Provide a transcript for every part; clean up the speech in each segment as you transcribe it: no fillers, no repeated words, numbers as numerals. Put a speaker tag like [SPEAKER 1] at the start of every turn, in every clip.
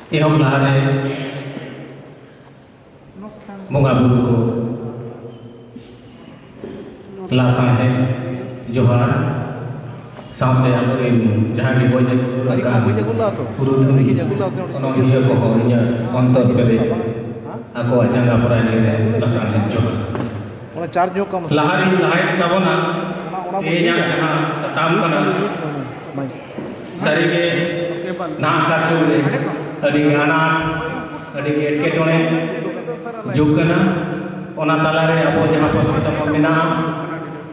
[SPEAKER 1] ehok lahare bunga buru ko lasang hai johar सामने हमारे जहाँ भी बोझ का पुरुष ono hiya ko hiya ontor pere ako ajanga pura ni re lasang hai johar
[SPEAKER 2] ona charge jo kam
[SPEAKER 1] lahari lahai tabona enya jahan satam kana sarige na karju re adi anat adi etketone jugana ona talare abo jahan posita mena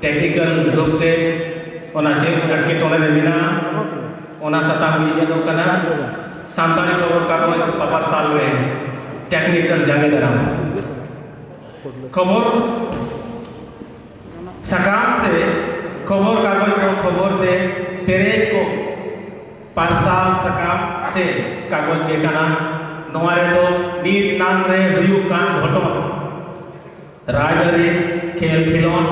[SPEAKER 1] technical group te ona cek etketone re mena ona satam ni do kana santani khabor kagoj papar sal re technical jange daram खबर सकाम से खबर कागज को खबर दे Perez को पारसाल सकाम से कागज के काना नोआरे दो नीत नांग रे हुयु कान घटन राजरी खेल खिलोन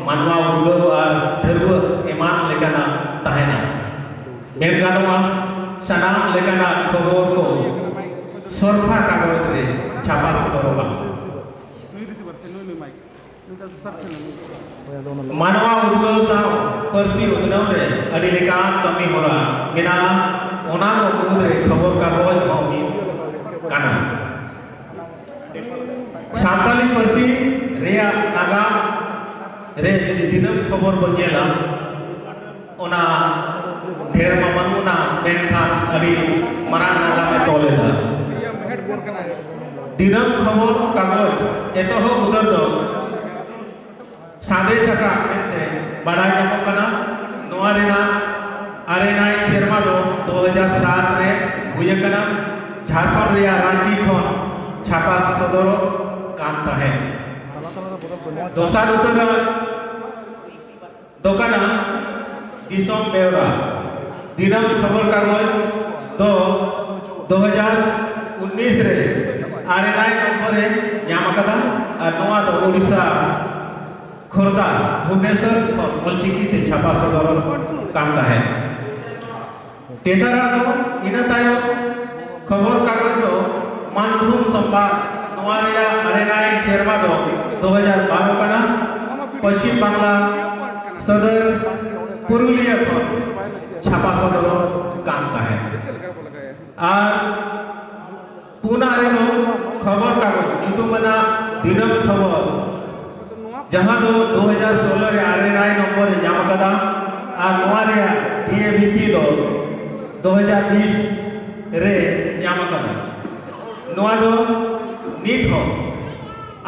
[SPEAKER 1] मानवा उद्गव और धर्व एमान लेकाना तहना मेनगानवा सनाम लेकाना खबर को सरफा कागज रे छापा सदरोबा मानवा उद्गव साव परसी उतनव रे अडी लेकान कमी होरा मेना ओना को मुद रे खबर कागज होमी काना साताली परसी रेया नागा रे जदि दिनम खबर बजेला ओना ढेर मामनुना मेनखान अडी मरा नागा में तोलेदा दिनम खबर कागज एतो हो उतर दो सादे सका मेंते बड़ा जमो कना नोआरेना आरेनाई शेरमा दो 2007 रे हुए कना झारखंड रिया रांची खन छापा सदरो कांता है दोसार उतर दोकाना दिसम बेवरा दिनम खबर कागज तो 2019 रे आरेनाई नंबर है यामकदा और नोआ तो ओडिशा खोरदा भुवनेश्वर मलचिकी ते छापा सदर कामता है तेसरा दो इन तायो खबर कागज दो मानभूम संवाद नोआरिया अरेनाई शेरमा दो 2012 कना पश्चिम बांग्ला सदर पुरुलिया को छापा सदर कामता है और पुना रे दो खबर कागज निदुमना दिनम खबर जहां दो 2016 रे आरएनआई नंबर नाम कदा आ नोआरे टीएबीपी दो 2020 रे नाम कदा नोआ दो नीत हो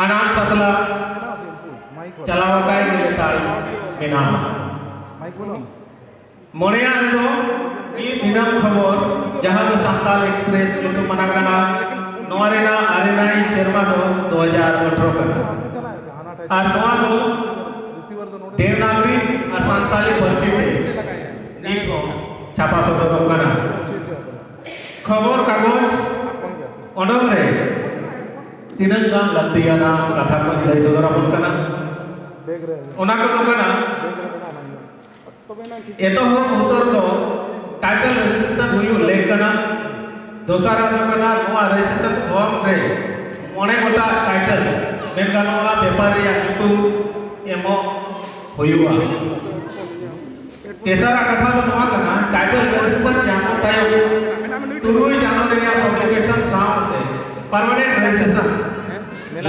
[SPEAKER 1] अनाट सतला चलावा काय गेले ताळी मेना मोणिया रे दो ई दिनम खबर जहां दो संताल एक्सप्रेस नितु मनागना नोआरे ना आरएनआई शर्मा दो 2018 कदा और नोआ दो देवनागरी और सांताली परसी में नीत हो छापा सदर कना खबर कागज ओडोग रे तिनंगाम लद्दियाना कथा को लय सदर अपन कना ओना को कना एतो हो उतर दो टाइटल रजिस्ट्रेशन हुई लेख कना दोसारा दो कना नोआ रजिस्ट्रेशन फॉर्म रे मोने गोटा टाइटल मेनगानवा पेपर रे नीतु एमो होयुआ तेसरा कथा तो नवा कना टाइटल रजिस्ट्रेशन जामो तायो तुरुई जानो रे पब्लिकेशन साउंड परमानेंट रजिस्ट्रेशन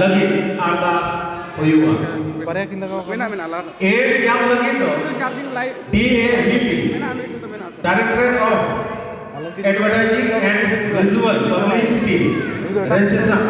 [SPEAKER 1] लगी अरदास होयुआ
[SPEAKER 2] परे किन लगा मेना ला
[SPEAKER 1] ए जाम लगी तो DAVP director of advertising and visual publicity registration